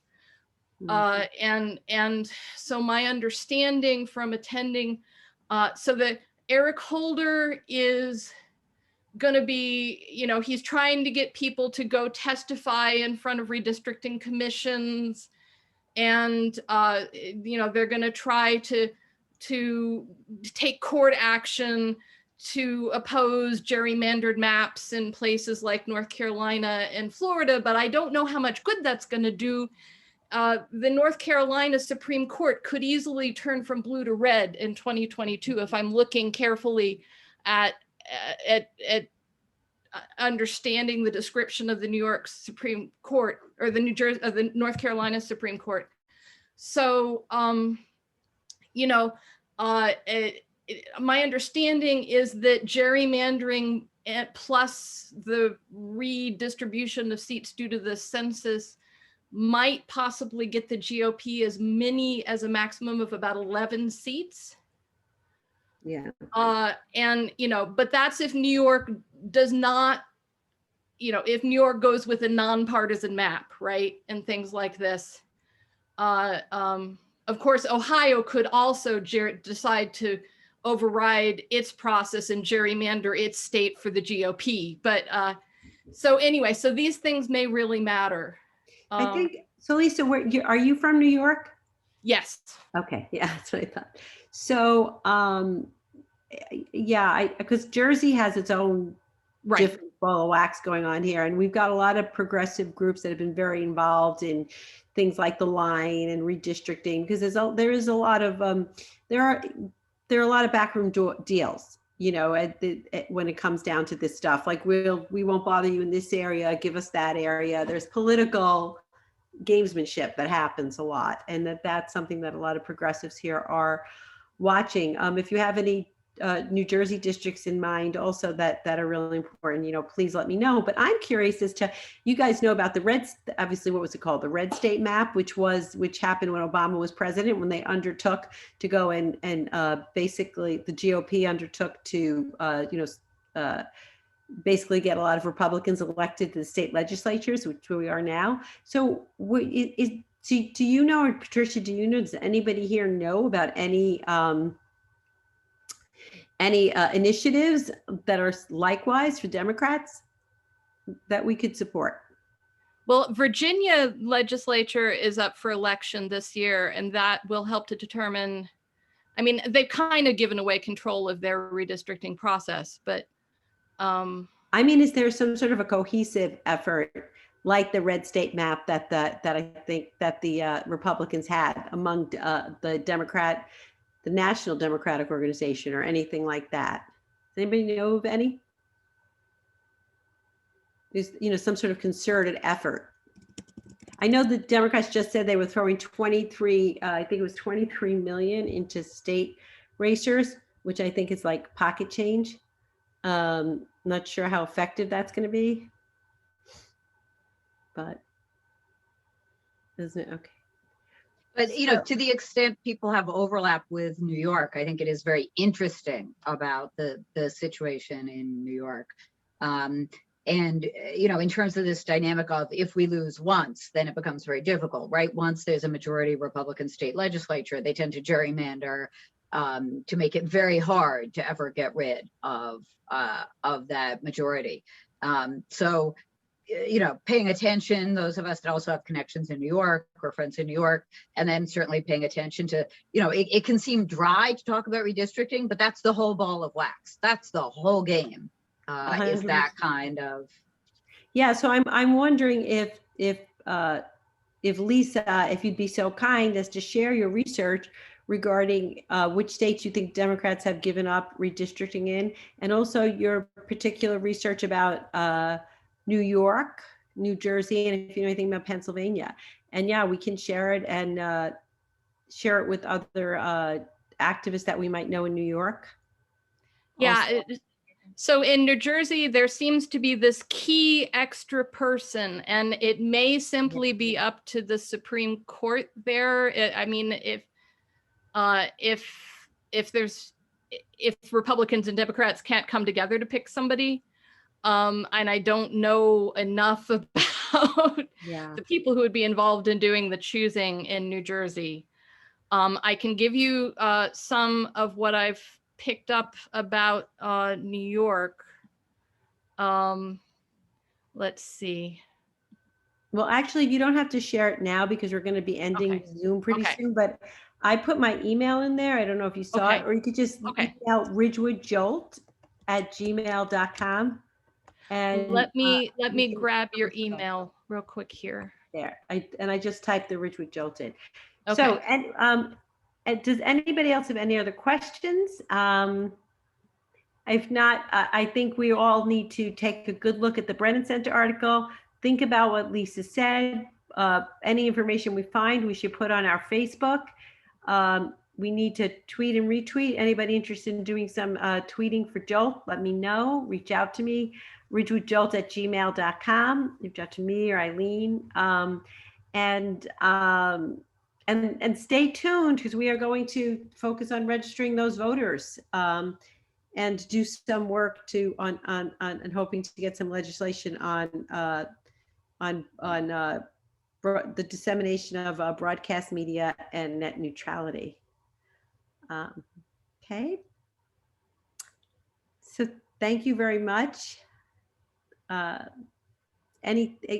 And so my understanding from attending, so that Eric Holder is going to be, he's trying to get people to go testify in front of redistricting commissions. And, they're going to try to take court action to oppose gerrymandered maps in places like North Carolina and Florida, but I don't know how much good that's going to do. The North Carolina Supreme Court could easily turn from blue to red in 2022 if I'm looking carefully at understanding the description of the New York Supreme Court or the North Carolina Supreme Court. So, my understanding is that gerrymandering plus the redistribution of seats due to the census might possibly get the GOP as many as a maximum of about 11 seats. Yeah. And, but that's if New York does not, if New York goes with a nonpartisan map, right? And things like this. Of course, Ohio could also decide to override its process and gerrymander its state for the GOP. But so anyway, so these things may really matter. I think, so Lisa, are you from New York? Yes. Okay, yeah, that's what I thought. So, yeah, because Jersey has its own different ball of wax going on here, and we've got a lot of progressive groups that have been very involved in things like the line and redistricting, because there is a lot of there are a lot of backroom deals, when it comes down to this stuff. Like we won't bother you in this area, give us that area. There's political gamesmanship that happens a lot, and that's something that a lot of progressives here are watching. If you have any New Jersey districts in mind also that are really important, please let me know. But I'm curious as to, you guys know about obviously, what was it called? The red state map, which happened when Obama was president, when they undertook to go and basically the GOP undertook to, basically get a lot of Republicans elected to the state legislatures, which we are now. So do you know, or Patricia, does anybody here know about any initiatives that are likewise for Democrats that we could support? Well, Virginia legislature is up for election this year, and that will help to determine, they've kind of given away control of their redistricting process, but is there some sort of a cohesive effort like the red state map that I think that the Republicans had among the National Democratic Organization or anything like that? Does anybody know of any? There's, some sort of concerted effort. I know the Democrats just said they were throwing 23 million into state racers, which I think is like pocket change. Not sure how effective that's going to be, but isn't it okay? But, to the extent people have overlap with New York, I think it is very interesting about the situation in New York. And, in terms of this dynamic of if we lose once, then it becomes very difficult, right? Once there's a majority Republican state legislature, they tend to gerrymander to make it very hard to ever get rid of that majority. So, paying attention, those of us that also have connections in New York or friends in New York, and then certainly paying attention to, it can seem dry to talk about redistricting, but that's the whole ball of wax. That's the whole game, is that kind of. Yeah, so I'm wondering if Lisa, if you'd be so kind as to share your research regarding which states you think Democrats have given up redistricting in, and also your particular research about New York, New Jersey, and if you know anything about Pennsylvania. And yeah, we can share it and share it with other activists that we might know in New York. Yeah. So in New Jersey, there seems to be this key extra person, and it may simply be up to the Supreme Court there. I mean, if Republicans and Democrats can't come together to pick somebody, and I don't know enough about the people who would be involved in doing the choosing in New Jersey. I can give you some of what I've picked up about New York. Let's see. Well, actually, you don't have to share it now because we're going to be ending Zoom pretty soon, but I put my email in there. I don't know if you saw it, or you could just email ridgewoodjolt@gmail.com. And let me grab your email real quick here. There, I just typed the Ridgewood Jolt in. Okay. So, and does anybody else have any other questions? If not, I think we all need to take a good look at the Brennan Center article, think about what Lisa said. Any information we find, we should put on our Facebook. We need to tweet and retweet. Anybody interested in doing some tweeting for Jolt, let me know. Reach out to me, ridgewoodjolt@gmail.com. Reach out to me or Eileen. And stay tuned because we are going to focus on registering those voters. And do some work on and hoping to get some legislation on the dissemination of broadcast media and net neutrality. Okay. So thank you very much.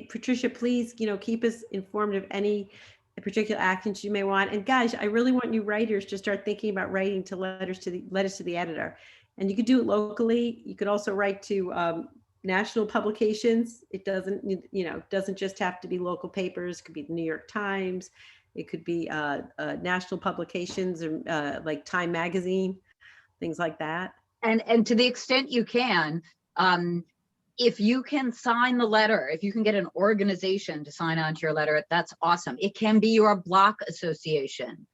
Patricia, please, keep us informed of any particular actions you may want. And guys, I really want you writers to start thinking about writing letters to the editor. And you could do it locally. You could also write to national publications. It doesn't just have to be local papers. It could be the New York Times. It could be national publications or like Time Magazine, things like that. And to the extent you can, if you can sign the letter, if you can get an organization to sign onto your letter, that's awesome. It can be your block association.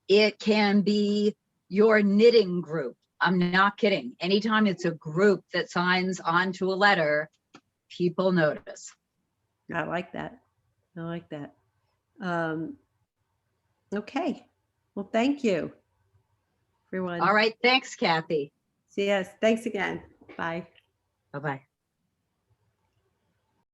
It can be your knitting group. I'm not kidding. Anytime it's a group that signs onto a letter, people notice. I like that. Okay. Well, thank you, everyone. All right. Thanks, Kathy. Yes. Thanks again. Bye. Bye-bye.